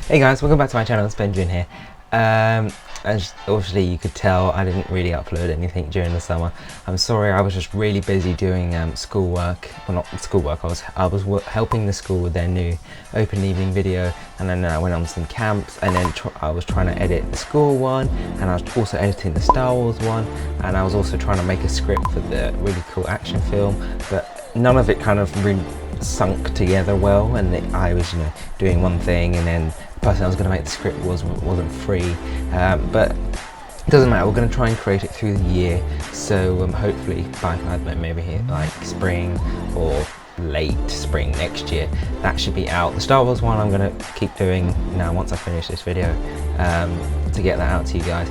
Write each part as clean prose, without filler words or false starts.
Hey guys, welcome back to my channel. It's Benjamin here. As obviously you could tell, I didn't really upload anything during the summer. I'm sorry, I was just really busy doing schoolwork. Well, not schoolwork. I was helping the school with their new open evening video, and then I went on some camps, and then I was trying to edit the school one, and I was also editing the Star Wars one, and I was also trying to make a script for the really cool action film, but none of it kind of really sunk together well, and I was, doing one thing, and then the person I was going to make the script wasn't free, but it doesn't matter. We're going to try and create it through the year, so hopefully by maybe here like spring or late spring next year that should be out. The Star Wars one I'm going to keep doing now once I finish this video, to get that out to you guys.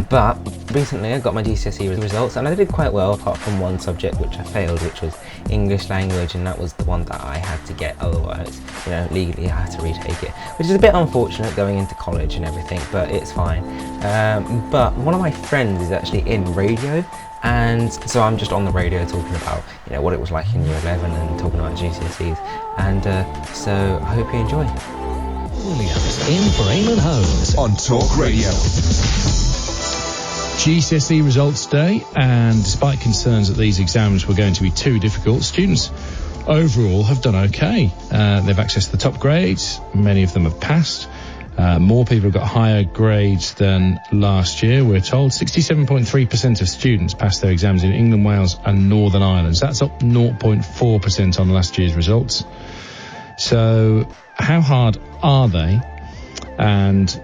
But recently I got my GCSE results, and I did quite well apart from one subject which I failed, which was English language, and that was the one that I had to get, otherwise legally I had to retake it, which is a bit unfortunate going into college and everything, but it's fine. But one of my friends is actually in radio, and so I'm just on the radio talking about what it was like in year 11 and talking about GCSEs, and so I hope you enjoy. Williams in for Eamon Holmes on Talk Radio. GCSE results day, and despite concerns that these exams were going to be too difficult, students overall have done okay. They've accessed the top grades, many of them have passed. More people have got higher grades than last year, we're told. 67.3% of students passed their exams in England, Wales and Northern Ireland. So that's up 0.4% on last year's results. So how hard are they, and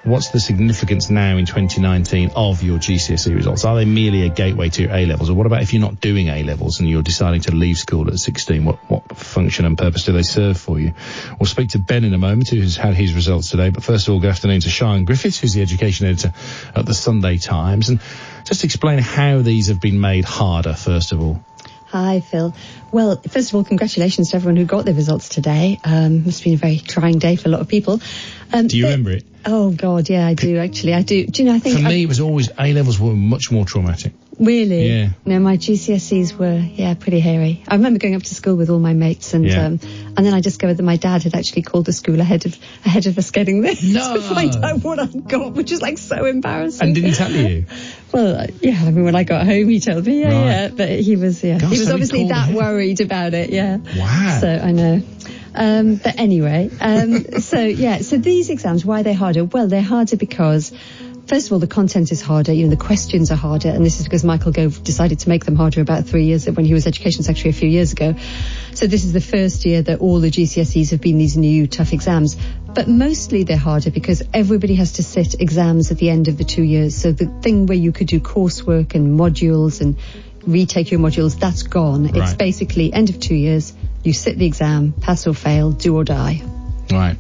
what's the significance now in 2019 of your GCSE results? Are they merely a gateway to A-levels, or what about if you're not doing A-levels and you're deciding to leave school at 16? What function and purpose do they serve for you? We'll speak to Ben in a moment, who has had his results today. But first of all, good afternoon to Sian Griffiths, who's the education editor at the Sunday Times. And just explain how these have been made harder, first of all. Hi, Phil. Well, first of all, congratulations to everyone who got their results today. Must have been a very trying day for a lot of people. Do you remember it? Oh, God, yeah, I do, actually. I do. Do you know, I think... For me, it was always... A-levels were much more traumatic. Really? Yeah. No, my GCSEs were, pretty hairy. I remember going up to school with all my mates, and then I discovered that my dad had actually called the school ahead of us getting there to find out what I got, which is like so embarrassing. And did he tell you? Well, yeah, I mean, when I got home, he told me, but he was, Gosh, he was obviously that worried about it, Wow. So, I know. But anyway, so these exams, why are they harder? Well, they're harder because, first of all, the content is harder, the questions are harder, and this is because Michael Gove decided to make them harder about 3 years, when he was Education Secretary a few years ago. So this is the first year that all the GCSEs have been these new tough exams. But mostly they're harder because everybody has to sit exams at the end of the 2 years. So the thing where you could do coursework and modules and retake your modules, that's gone. Right. It's basically end of 2 years, you sit the exam, pass or fail, do or die. Right.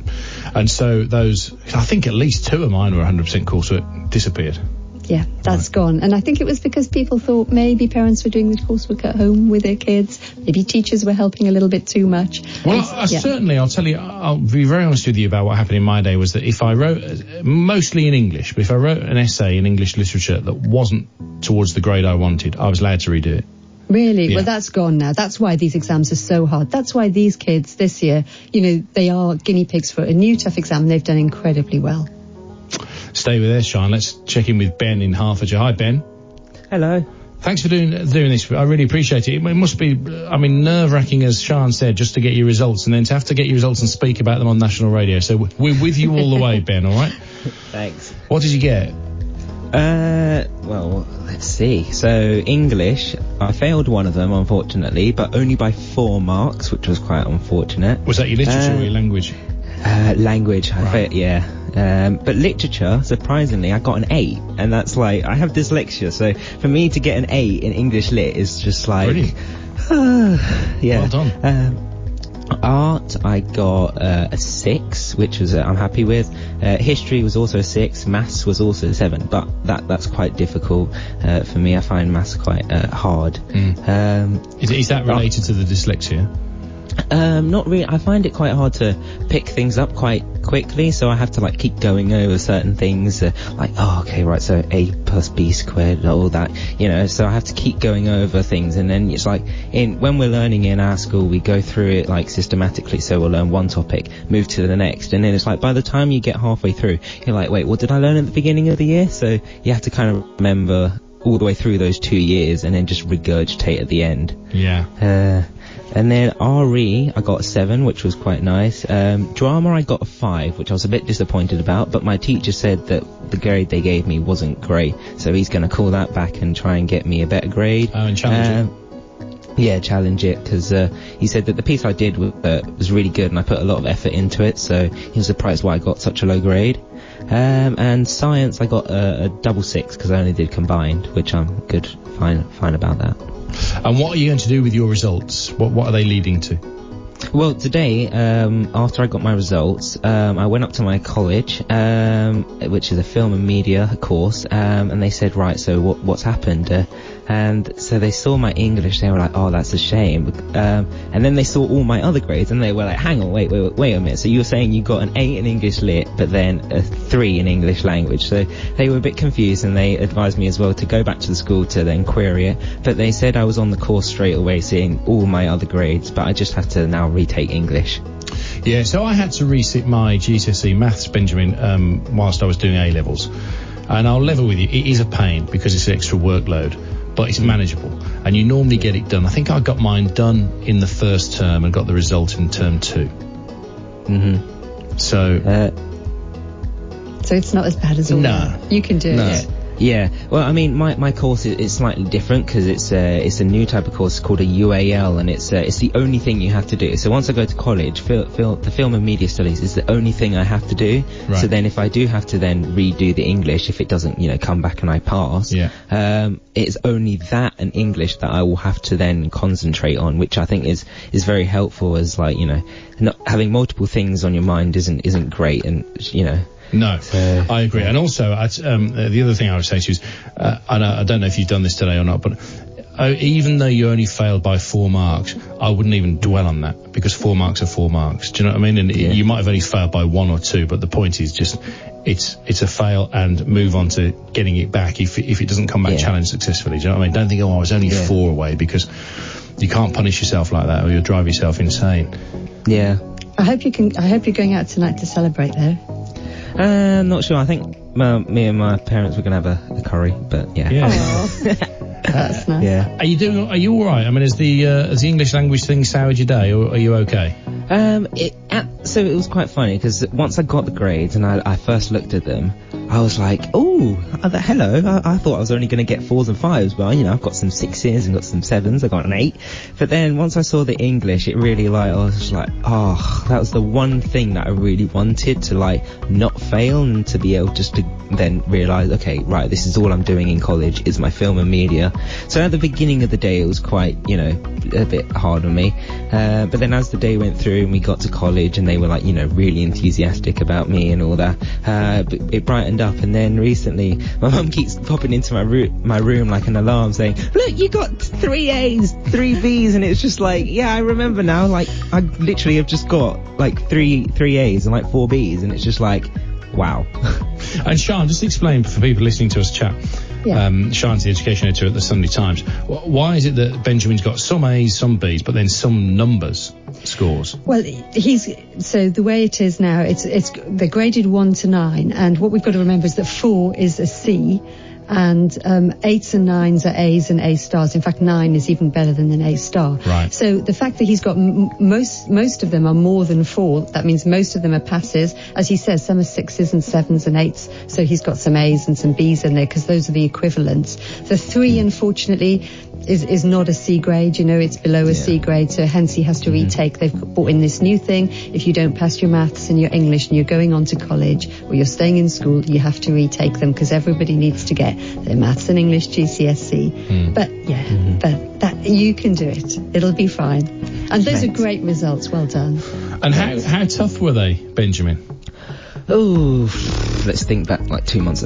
And so those, I think at least two of mine were 100% coursework, disappeared. Yeah, that's gone. And I think it was because people thought maybe parents were doing the coursework at home with their kids. Maybe teachers were helping a little bit too much. Well, certainly, I'll tell you, I'll be very honest with you about what happened in my day, was that if I wrote, mostly in English, but if I wrote an essay in English literature that wasn't towards the grade I wanted, I was allowed to redo it. Really? Yeah. Well, that's gone now. That's why these exams are so hard. That's why these kids this year, they are guinea pigs for a new tough exam. They've done incredibly well. Stay with us, Sian. Let's check in with Ben in Hertfordshire. Hi, Ben. Hello. Thanks for doing this. I really appreciate it. It must be, nerve-wracking, as Sian said, just to get your results, and then to have to get your results and speak about them on national radio. So we're with you all the way, Ben, all right? Thanks. What did you get? Well, let's see. So English, I failed one of them, unfortunately, but only by 4 marks, which was quite unfortunate. Was that your literature or your language? Language, right. I failed, yeah. But literature, surprisingly, I got an 8, and that's like, I have dyslexia, so for me to get an 8 in English lit is just like... Really? Yeah. Well done. Art, I got a 6, which was I'm happy with. History was also a 6. Maths was also a 7, but that's quite difficult for me. I find maths quite hard. Is that related to the dyslexia? Not really. I find it quite hard to pick things up quite quickly, so I have to like keep going over certain things, like, oh, okay, right, so a plus b squared, all that, you know, so I have to keep going over things, and then it's like, when we're learning in our school, we go through it like systematically, so we'll learn one topic, move to the next, and then it's like, by the time you get halfway through, you're like, wait, what did I learn at the beginning of the year? So you have to kind of remember all the way through those 2 years, and then just regurgitate at the end. Yeah. And then RE, I got a 7, which was quite nice. Drama, I got a 5, which I was a bit disappointed about, but my teacher said that the grade they gave me wasn't great, so he's going to call that back and try and get me a better grade. Oh, and challenge it. Yeah, challenge it, because he said that the piece I did was really good, and I put a lot of effort into it, so he was surprised why I got such a low grade. And science, I got a double 6, because I only did combined, which I'm fine about that. And what are you going to do with your results? What are they leading to? Well, today, after I got my results, I went up to my college, which is a film and media course, and they said, right, so what's happened? And so they saw my English, they were like, oh, that's a shame. And then they saw all my other grades, and they were like, hang on, wait a minute. So you were saying you got an 8 in English Lit, but then a 3 in English Language. So they were a bit confused, and they advised me as well to go back to the school to then query it. But they said I was on the course straight away, seeing all my other grades, but I just have to now retake English. Yeah, so I had to resit my GCSE maths, Benjamin, whilst I was doing A-levels. And I'll level with you, it is a pain because it's an extra workload, but it's manageable. And you normally get it done. I think I got mine done in the first term and got the result in term 2. Mm-hmm. So it's not as bad as all that. You can do it. Yeah, well, I mean, my course is slightly different because it's a new type of course called a UAL, and it's the only thing you have to do. So once I go to college, the film and media studies is the only thing I have to do. Right. So then if I do have to then redo the English, if it doesn't, come back and I pass, it's only that and English that I will have to then concentrate on, which I think is very helpful, as like, not having multiple things on your mind isn't great, and No, I agree. And also, the other thing I would say to you is, I don't know if you've done this today or not, but even though you only failed by 4 marks, I wouldn't even dwell on that, because 4 marks are 4 marks. Do you know what I mean? And you might have only failed by 1 or 2, but the point is just, it's a fail, and move on to getting it back if it doesn't come back challenged successfully. Do you know what I mean? Don't think, I was only 4 away, because you can't punish yourself like that, or you'll drive yourself insane. Yeah. I hope you're going out tonight to celebrate, though. Not sure. I think me and my parents were going to have a curry, but yeah. That's nice. Yeah. Are you all right? I mean, has the English language thing soured your day, or are you okay? So it was quite funny, because once I got the grades and I first looked at them, I was like, oh, hello. I thought I was only going to get 4s and 5s, but I've got some 6s and got some 7s. I got an 8. But then once I saw the English, it really I was just like, oh, that was the one thing that I really wanted, to not fail, and to be able just to then realise, okay, right, this is all I'm doing in college is my film and media. So at the beginning of the day, it was quite, a bit hard on me. But then as the day went through and we got to college, and they were really enthusiastic about me and all that, it brightened up. And then recently, my mum keeps popping into my room like an alarm, saying, look, you got 3 A's, 3 B's, and it's just like, yeah, I remember now, I literally have just got 3 A's and 4 B's, and it's just like, wow. And Sian, just explain for people listening to us chat. Yeah. Sian's the education editor at the Sunday Times. Why is it that Benjamin's got some A's, some B's, but then some numbers scores? Well, so the way it is now, they're graded 1 to 9, and what we've got to remember is that 4 is a C, and 8s and 9s are A's and A stars. In fact, 9 is even better than an A star. Right. So the fact that he's got most of them are more than 4, that means most of them are passes. As he says, some are 6s and 7s and 8s. So he's got some A's and some B's in there, because those are the equivalents. The 3, unfortunately, is not a C grade. It's below a C grade. So hence he has to retake. They've brought in this new thing. If you don't pass your maths and your English and you're going on to college, or you're staying in school, you have to retake them, because everybody needs to get their maths and English GCSE. But but that you can do it. It'll be fine. And those are great results. Well done. And how tough were they, Benjamin? Oh, let's think back 2 months.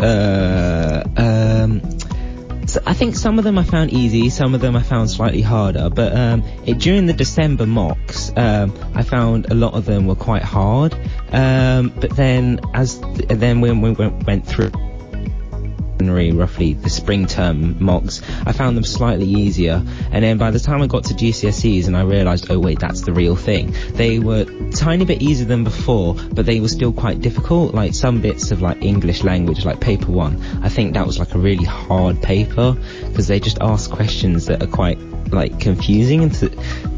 So I think some of them I found easy, some of them I found slightly harder. But during the December mocks, I found a lot of them were quite hard. But then when we went through roughly the spring term mocks, I found them slightly easier, and then by the time I got to GCSEs and I realised, oh wait, that's the real thing, they were tiny bit easier than before, but they were still quite difficult. Like some bits of like English language, like paper 1, I think that was like a really hard paper because they just ask questions that are quite like confusing.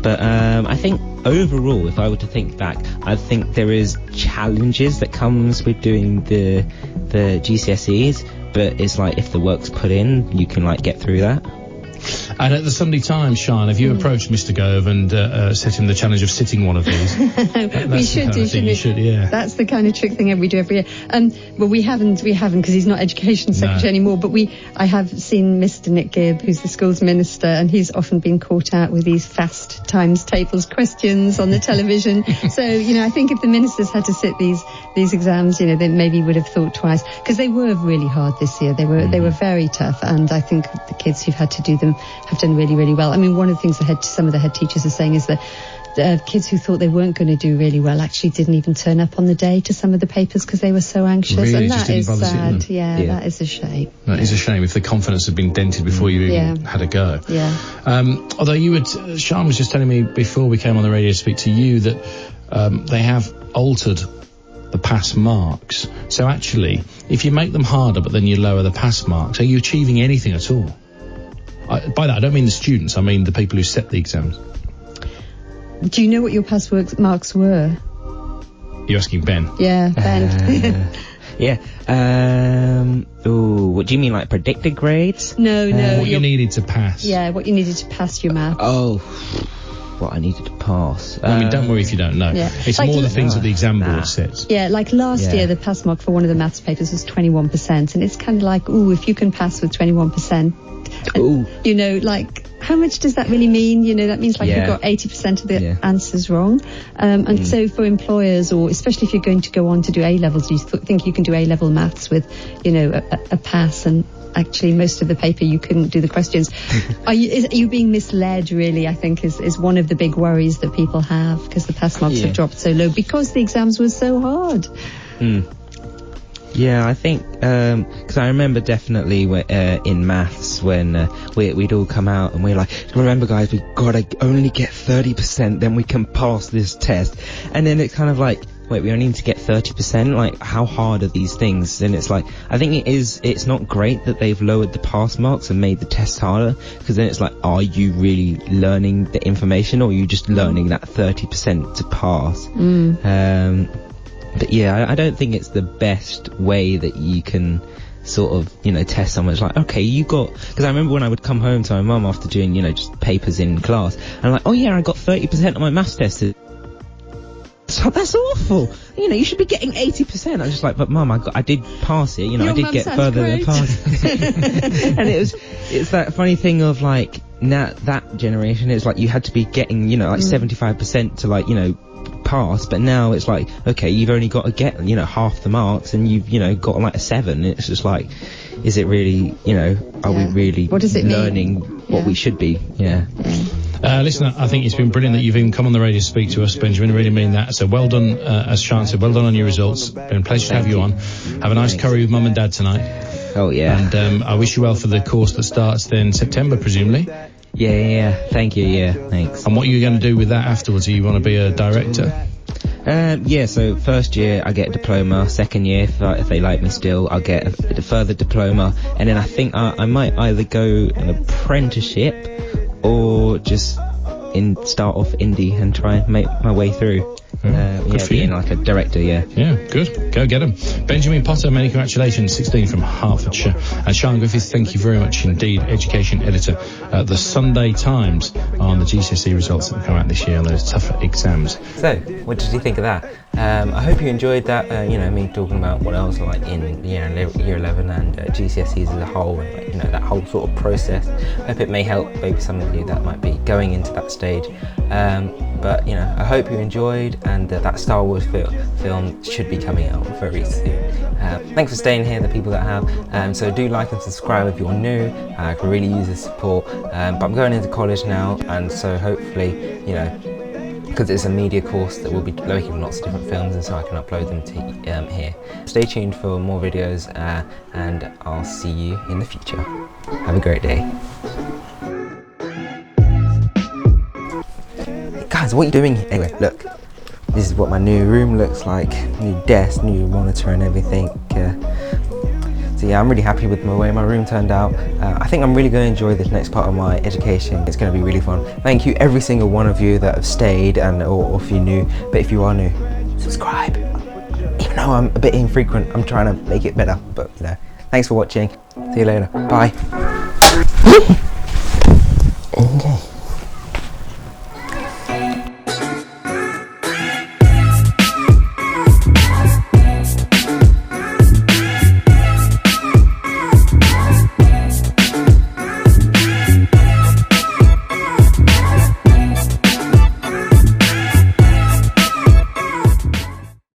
But I think overall, if I were to think back, I think there is challenges that comes with doing the GCSEs, but it's like if the work's put in, you can like get through that. And at the Sunday Times, Sian, have you approached Mr. Gove and set him the challenge of sitting one of these? We should do, shouldn't we? You should, yeah. That's the kind of trick thing we do every year. Well, we haven't because he's not Education Secretary anymore, but I have seen Mr. Nick Gibb, who's the school's minister, and he's often been caught out with these fast times tables questions on the television. So, I think if the ministers had to sit these exams, they maybe would have thought twice, because they were really hard this year. They were very tough, and I think the kids who've had to do them have done really, really well. I mean, one of the things some of the head teachers are saying is that the kids who thought they weren't going to do really well actually didn't even turn up on the day to some of the papers because they were so anxious. Really? And that is sad. Yeah, that is a shame. That is a shame if the confidence had been dented before you even had a go. Yeah. Although Sian was just telling me before we came on the radio to speak to you that they have altered the pass marks. So actually, if you make them harder but then you lower the pass marks, are you achieving anything at all? By that, I don't mean the students, I mean the people who set the exams. Do you know what your pass marks were? You're asking Ben? Yeah, Ben. Yeah. What do you mean, like predicted grades? No. What you needed to pass. Yeah, what you needed to pass your maths. Oh, what I needed to pass. I mean, don't worry if you don't know. Yeah. It's like more the things that the exam board sets. Yeah, like last year, the pass mark for one of the maths papers was 21%, and it's kind of like, if you can pass with 21%, and, like, how much does that really mean? That means like you've got 80% of the answers wrong. And so for employers, or especially if you're going to go on to do A-levels, you think you can do A-level maths with, a pass, and actually most of the paper you couldn't do the questions. Are you being misled, really, I think is one of the big worries that people have, because the pass marks have dropped so low because the exams were so hard. Yeah, I think, because I remember definitely in maths when we'd all come out and we're like, remember guys, we've got to only get 30%, then we can pass this test. And then it's kind of like, wait, we only need to get 30%? Like, how hard are these things? And it's like, I think it's not great that they've lowered the pass marks and made the tests harder, because then it's like, are you really learning the information, or are you just learning that 30% to pass? But yeah, I don't think it's the best way that you can sort of, test someone. It's like, okay, because I remember when I would come home to my mum after doing, just papers in class, and I'm like, oh yeah, I got 30% on my maths test. So that's awful. You should be getting 80%. I was just like, but mum, I did pass it. I did get further than pass. And it's that funny thing of like, now that generation, it's like you had to be getting, like 75% to like, pass, but now it's like, okay, you've only got to get half the marks, and you've got like a 7. It's just like, is it really, are we really learning what we should be? Listen, I think it's been brilliant that you've even come on the radio to speak to us, Benjamin. I really mean that. So well done, as Sian said, well done on your results. Been a pleasure to have you on. Have a nice curry with mum and dad tonight. Oh yeah. And I wish you well for the course that starts then September, presumably. Yeah. Thank you. Yeah, thanks. And what are you going to do with that afterwards? Do you want to be a director? So first year I get a diploma, second year if they like me still, I'll get a further diploma, and then I think I might either go an apprenticeship or just start off indie and try and make my way through. Being like a director, Yeah, good. Go get them. Benjamin Potter, many congratulations, 16 from Hertfordshire. And Sian Griffiths, thank you very much indeed, education editor at the Sunday Times, on the GCSE results that have come out this year on those tougher exams. So, what did you think of that? I hope you enjoyed that, me talking about what else like in year 11 and GCSEs as a whole, and that whole sort of process. I hope it may help maybe some of you that might be going into that stage. But I hope you enjoyed. and that Star Wars film should be coming out very soon. Thanks for staying here, the people that have. So do like and subscribe if you're new. I could really use the support. But I'm going into college now, and so hopefully, you know, because it's a media course that will be making lots of different films, and so I can upload them to here. Stay tuned for more videos, and I'll see you in the future. Have a great day. Guys, what are you doing here? Anyway, look, this is what my new room looks like. New desk, new monitor and everything. So yeah, I'm really happy with the way my room turned out. I think I'm really going to enjoy this next part of my education. It's going to be really fun. Thank you every single one of you that have stayed, and or if you're new. But if you are new, subscribe. Even though I'm a bit infrequent, I'm trying to make it better. But you know, thanks for watching. See you later. Bye. Okay.